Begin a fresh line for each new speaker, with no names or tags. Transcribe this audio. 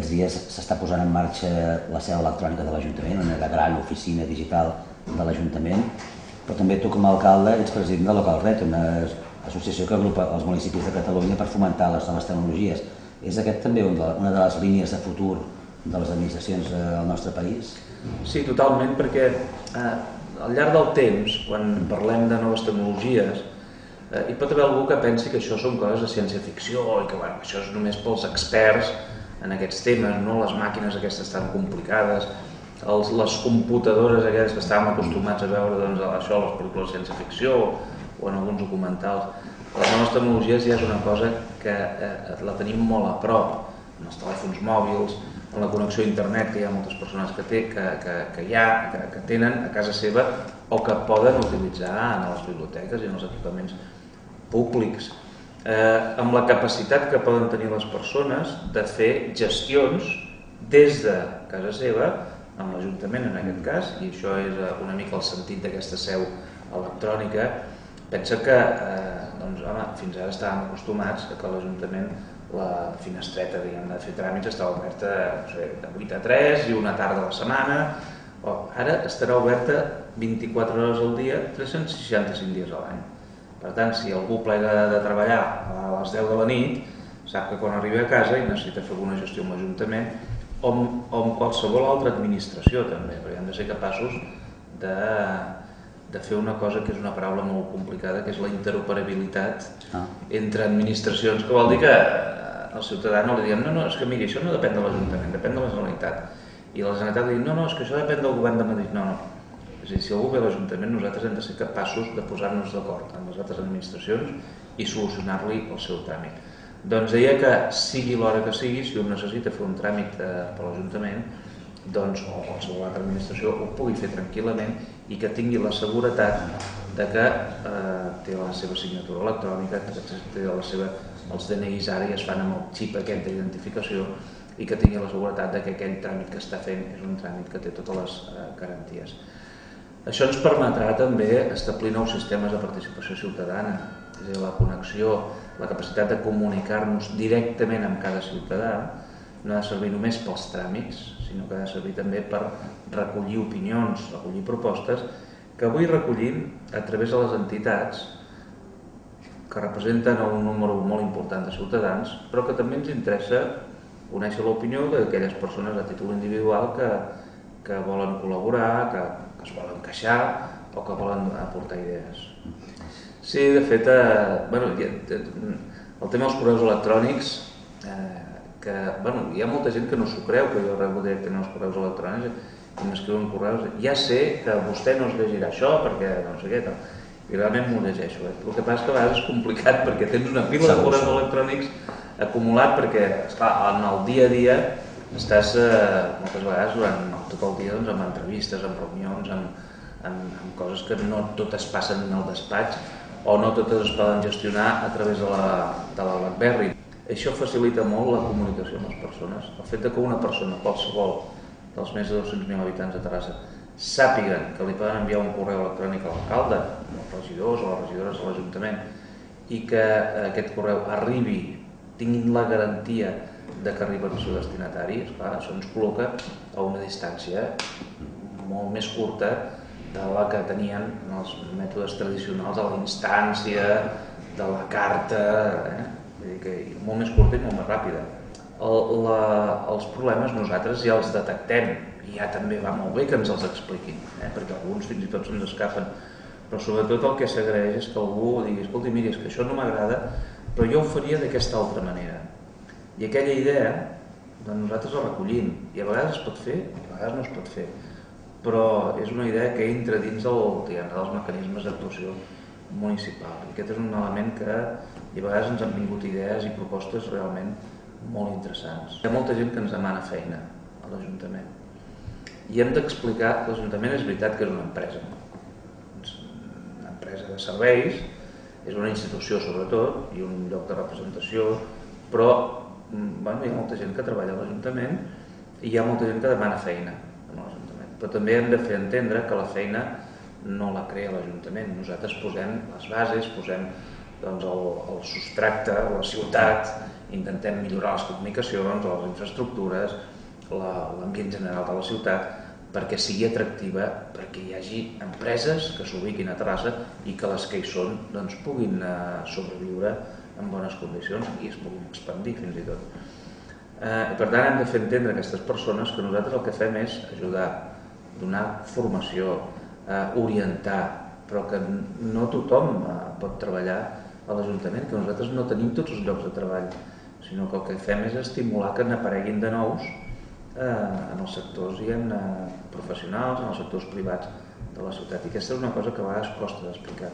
Aquests dies s'està posant en marxa la seu electrònica de l'Ajuntament, una gran oficina digital de l'Ajuntament, però també tu com a alcalde ets president de LocalRed, una associació que agrupa els municipis de Catalunya per fomentar les noves tecnologies. És aquest també una de les línies de futur de les administracions al nostre país?
Sí, totalment, perquè al llarg del temps, quan parlem de noves tecnologies, hi pot haver algú que pensi que això són coses de ciència-ficció i que això és només pels experts en aquests temes, no? Les màquines aquestes tan complicades, les computadores aquestes que estàvem acostumats a veure això a les pel·lícules de ciència-ficció o en alguns documentals. Les noves tecnologies ja és una cosa que la tenim molt a prop, en els telèfons mòbils, en la connexió a internet, que hi ha moltes persones que tenen a casa seva o que poden utilitzar en les biblioteques i en els equipaments públics, amb la capacitat que poden tenir les persones de fer gestions des de casa seva, amb l'Ajuntament en aquest cas, i això és una mica el sentit d'aquesta seu electrònica. Pensa que fins ara estàvem acostumats a que l'Ajuntament, la finestreta de fer tràmits estava oberta de 8 a 3 i una tarda a la setmana. Ara estarà oberta 24 hores al dia, 365 dies a l'any. Per tant, si algú plega de treballar a les 10 de la nit, sap que quan arriba a casa i necessita fer alguna gestió amb l'Ajuntament o amb qualsevol altra administració també, perquè hem de ser capaços de fer una cosa que és una paraula molt complicada, que és la interoperabilitat entre administracions, que vol dir que al ciutadà no li diguem no, és que miri, això no depèn de l'Ajuntament, depèn de la Generalitat. I la Generalitat li diu no, és que això depèn del govern de Madrid. No. És a dir, si algú ve a l'Ajuntament, nosaltres hem de ser capaços de posar-nos d'acord amb les altres administracions i solucionar-li el seu tràmit. Doncs deia que sigui l'hora que sigui, si un necessita fer un tràmit per l'Ajuntament, doncs, o qualsevol altra administració, ho pugui fer tranquil·lament i que tingui la seguretat de que té la seva signatura electrònica, que té els DNIs ara ja es fan amb el xip aquest d'identificació i que tingui la seguretat de que aquell tràmit que està fent és un tràmit que té totes les garanties. Això ens permetrà també establir nous sistemes de participació ciutadana, és a dir, la connexió, la capacitat de comunicar-nos directament amb cada ciutadà no ha de servir només pels tràmits, sinó que ha de servir també per recollir opinions, recollir propostes, que avui recollim a través de les entitats que representen un número molt important de ciutadans, però que també ens interessa conèixer l'opinió d'aquelles persones a títol individual que volen col·laborar, que es volen queixar o que volen aportar idees. Sí, de fet, el tema dels correus electrònics, que hi ha molta gent que no s'ho creu, que jo rebo directament els correus electrònics i m'escriuen correus. Ja sé que vostè no es llegirà això perquè no sé què, i realment m'ho llegeixo. El que passa és que a vegades és complicat perquè tens una pila de correus electrònics acumulat perquè, esclar, en el dia a dia estàs moltes vegades durant tot el dia amb entrevistes, amb reunions, amb coses que no totes passen en el despatx o no totes es poden gestionar a través de la BlackBerry. Això facilita molt la comunicació amb les persones. El fet que una persona, qualsevol dels més de 200.000 habitants de Terrassa, sàpiguen que li poden enviar un correu electrònic a l'alcalde, als regidors o a les regidores de l'Ajuntament, i que aquest correu arribi, tinguin la garantia de que arriba al seu destinatari, esclar, això ens col·loca a una distància molt més curta de la que tenien els mètodes tradicionals de la instància, de la carta, vull dir que molt més curta i molt més ràpida. Els problemes nosaltres ja els detectem i ja també va molt bé que ens els expliquin, perquè alguns fins i tot se'ns escapen, però sobretot el que s'agraeix és que algú digui escolti, miri, és que això no m'agrada, però jo ho faria d'aquesta altra manera. I aquella idea, doncs nosaltres la recollim, i a vegades es pot fer, i a vegades no es pot fer, però és una idea que entra dins dels mecanismes d'actuació municipal. I aquest és un element que a vegades ens han vingut idees i propostes realment molt interessants. Hi ha molta gent que ens demana feina a l'Ajuntament i hem d'explicar que l'Ajuntament és veritat que és una empresa de serveis, és una institució sobretot i un lloc de representació, però hi ha molta gent que treballa a l'Ajuntament i hi ha molta gent que demana feina a l'Ajuntament. Però també hem de fer entendre que la feina no la crea l'Ajuntament. Nosaltres posem les bases, posem el substracte, la ciutat, intentem millorar les comunicacions, les infraestructures, l'ambient general de la ciutat, perquè sigui atractiva, perquè hi hagi empreses que s'ubiquin a Terrassa i que les que hi són puguin sobreviure en bones condicions i es puguin expandir fins i tot. Per tant, hem de fer entendre a aquestes persones que nosaltres el que fem és ajudar, donar formació, orientar, però que no tothom pot treballar a l'Ajuntament, que nosaltres no tenim tots els llocs de treball, sinó que el que fem és estimular que n'apareguin de nous en els sectors professionals, en els sectors privats de la ciutat. I aquesta és una cosa que a vegades costa d'explicar.